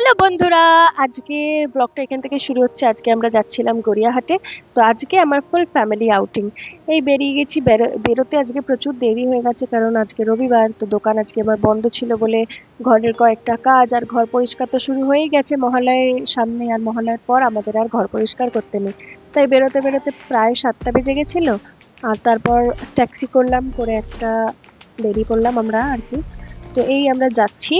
Hello বন্ধুরা, আজকে ব্লগটা এখান থেকে শুরু হচ্ছে। আজকে আমরা যাচ্ছিলাম গড়িয়াহাটে। তো আজকে আমার ফুল ফ্যামিলি আউটিং। এই বেরিয়ে গেছি, বেরোতে আজকে প্রচুর দেরি হয়ে গেছে, কারণ আজকে রবিবার। তো দোকান আজকে আমার বন্ধ ছিল বলে ঘরের কয়েকটা কাজ আর ঘর পরিষ্কার তো শুরু হয়েই গেছে মহালয়ের সামনে, আর মহালয়ার পর আমাদের আর ঘর পরিষ্কার করতে নেই। তাই বেরোতে বেরোতে প্রায় 7টা বেজে গেছিল। আর তারপর ট্যাক্সি করলাম, করে একটা বেরিয়ে পড়লাম আমরা আর কি। তো এই আমরা যাচ্ছি।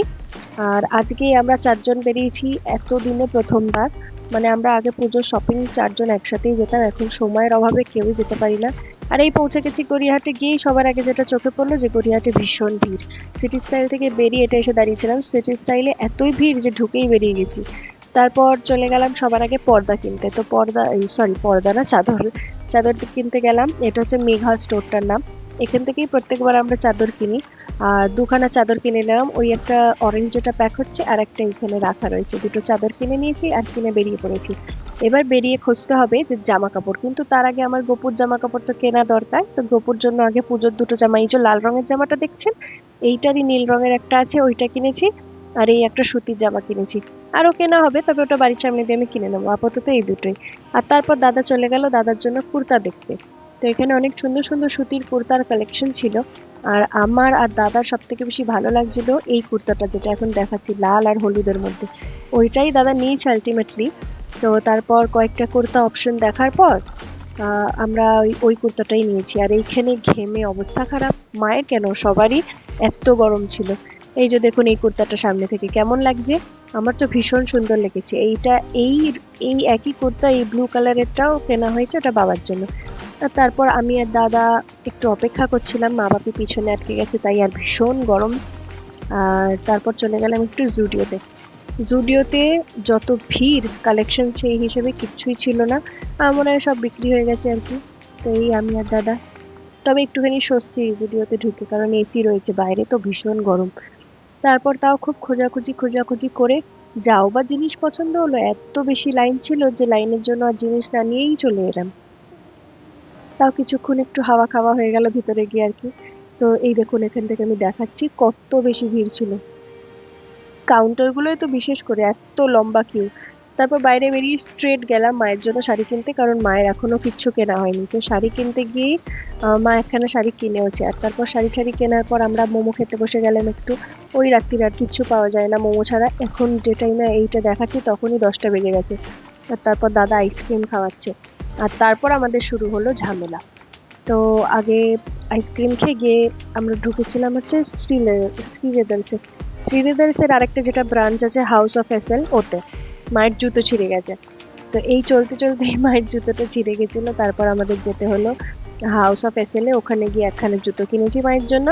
আর আজকে আমরা 4জন বেরিয়েছি, এতদিনে প্রথমবার। মানে আমরা আগে পুজোর শপিং 4জন একসাথেই যেতাম, এখন সময়ের অভাবে কেউই যেতে পারি না। আর এই পৌঁছে গেছি গড়িয়াহাটে। গিয়েই সবার আগে যেটা চোখে পড়লো যে গড়িয়াহাটে ভীষণ ভিড়। সিটি স্টাইল থেকে বেরিয়ে এটা এসে দাঁড়িয়েছিলাম। সিটি স্টাইলে এতই ভিড় যে ঢুকেই বেরিয়ে গেছি। তারপর চলে গেলাম সবার আগে পর্দা কিনতে। তো পর্দা না, চাদর। চাদর কিনতে গেলাম। এটা হচ্ছে মেঘা স্টোরটার নাম। এখান থেকেই প্রত্যেকবার আমরা চাদর কিনি। আর দুখানা চাদর কিনে নিলাম। ওই একটা অরেঞ্জ যেটা প্যাক হচ্ছে, আর একটা এখানে রাখা রয়েছে। দুটো চাদর কিনে নিয়েছি আর কিনে বেরিয়ে পড়েছি। এবার বেরিয়ে খুঁজতে হবে যে জামা কাপড়, কিন্তু তার আগে আমার গোপুর জামা কাপড় তো কেনা দরকার। তো গোপুর জন্য আগে পুজোর দুটো জামা, এই যে লাল রঙের জামাটা দেখছেন, এইটারই নীল রঙের একটা আছে, ওইটা কিনেছি। আর এই একটা সুতির জামা কিনেছি। আরও কেনা হবে, তবে ওটা বাড়ির সামনে দিয়ে আমি কিনে নেবো। আপাতত এই দুটোই। আর তারপর দাদা চলে গেল দাদার জন্য কুর্তা দেখতে। তো এখানে অনেক সুন্দর সুন্দর সুতির কুর্তার কালেকশন ছিল। আর আমার আর দাদার সব থেকে বেশি ভালো লাগছিল এই কুর্তাটা, যেটা এখন দেখাচ্ছি, লাল আর হলুদের মধ্যে। ওইটাই দাদা নিয়েছে আলটিমেটলি। তো তারপর কয়েকটা কুর্তা অপশন দেখার পর আমরা ওই কুর্তাটাই নিয়েছি। আর এইখানে ঘেমে অবস্থা খারাপ, মায়ের কেন সবারই, এত গরম ছিল। এই যে দেখুন, এই কুর্তাটা সামনে থেকে কেমন লাগছে। আমার তো ভীষণ সুন্দর লেগেছে এইটা। এই এই একই কুর্তা, এই ব্লু কালারেরটাও কেনা হয়েছে, ওটা বাবার জন্য। আর তারপর আমি আর দাদা একটু অপেক্ষা করছিলাম, মা বাপি পিছনে আটকে গেছে, তাই আর ভীষণ গরম। আর তারপর চলে গেলাম একটু জুডিওতে। জুডিওতে যত ভিড়, কালেকশন সেই হিসেবে কিচ্ছুই ছিল না। আমার মনে হয় সব বিক্রি হয়ে গেছে আর কি। তো এই আমি আর দাদা। তবে একটুখানি স্বস্তি জুডিওতে ঢুকে, কারণ এসি রয়েছে, বাইরে তো ভীষণ গরম। তারপর তাও খুব খোঁজাখুঁজি করে যাও বা জিনিস পছন্দ হলো, এত বেশি লাইন ছিল যে লাইনের জন্য আর জিনিস না নিয়েই চলে এলাম। তাও কিছুক্ষণ একটু হাওয়া খাওয়া হয়ে গেল ভিতরে গিয়ে আর কি। তো এই দেখুন, এখান থেকে আমি দেখাচ্ছি কত বেশি ভিড় ছিল। কাউন্টারগুলোই তো বিশেষ করে এত লম্বা কিউ। তারপর বাইরে বেরিয়ে স্ট্রেট গেলাম মায়ের জন্য শাড়ি কিনতে, কারণ মায়ের এখনো কিচ্ছু কেনা হয়নি। তো শাড়ি কিনতে গিয়ে মা একখানা শাড়ি কিনেওছে। আর তারপর শাড়ি ঠাড়ি কেনার পর আমরা মোমো খেতে বসে গেলাম একটু। ওই রাত্রির আর কিচ্ছু পাওয়া যায় না মোমো ছাড়া। এখন যে টাইমে এইটা দেখাচ্ছি তখনই 10টা বেজে গেছে। আর তারপর দাদা আইসক্রিম খাওয়াচ্ছে। আর তারপর আমাদের শুরু হলো ঝামেলা। তো আগে আইসক্রিম খেয়ে গিয়ে আমরা ঢুকেছিলাম হচ্ছে শ্রীলেদার্সে। শ্রীলেদার্সের আরেকটা যেটা ব্রাঞ্চ আছে, হাউস অফ এসএল, ওতে মায়ের জুতো ছিঁড়ে গেছে। তো এই চলতে চলতেই মায়ের জুতোটা ছিঁড়ে গেছিলো। তারপর আমাদের যেতে হলো হাউস অফ এসএলে। ওখানে গিয়ে একখানা জুতো কিনেছি মায়ের জন্য।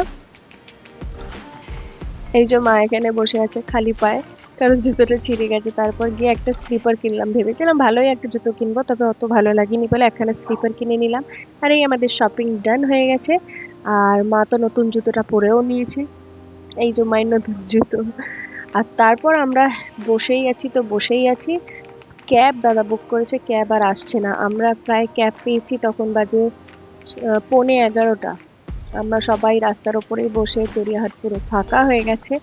এই যে মা এখানে বসে আছে খালি পায়ে, কারণ জুতোটা ছিঁড়ে গেছে। তারপর গিয়ে একটা স্লিপার কিনলাম, ভেবেছিলাম ভালোই একটা জুতো কিনবো, তবে অত ভালো লাগেনি বলে একখানা স্লিপার কিনে নিলাম। আর এই আমাদের শপিং ডান হয়ে গেছে। আর মা তো নতুন জুতোটা পরেও নিয়েছে, এই যে মায়ের নতুন জুতো। আর তারপর আমরা বসেই আছি। ক্যাব দাদা বুক করেছে, ক্যাব আর আসছে না। আমরা প্রায় ক্যাব পেয়েছি তখন বাজে 11:45। আমরা সবাই রাস্তার ওপরেই বসে, গড়িয়াহাট পুরো ফাঁকা হয়ে গেছে।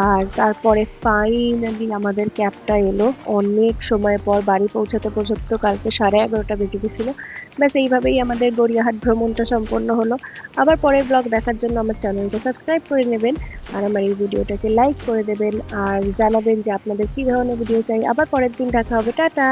আর তারপরে ফাইনালি আমাদের ক্যাবটা এলো অনেক সময় পর। বাড়ি পৌঁছাতে পৌঁছাতে কালকে 11:30 বেজে গেছিলো। ব্যাস এইভাবেই আমাদের গড়িয়াহাট ভ্রমণটা সম্পন্ন হলো। আবার পরের ব্লগ দেখার জন্য আমার চ্যানেলটা সাবস্ক্রাইব করে নেবেন, আর আমার এই ভিডিওটাকে লাইক করে দেবেন, আর জানাবেন যে আপনাদের কী ধরনের ভিডিও চাই। আবার পরের দিন দেখা হবে। টাটা।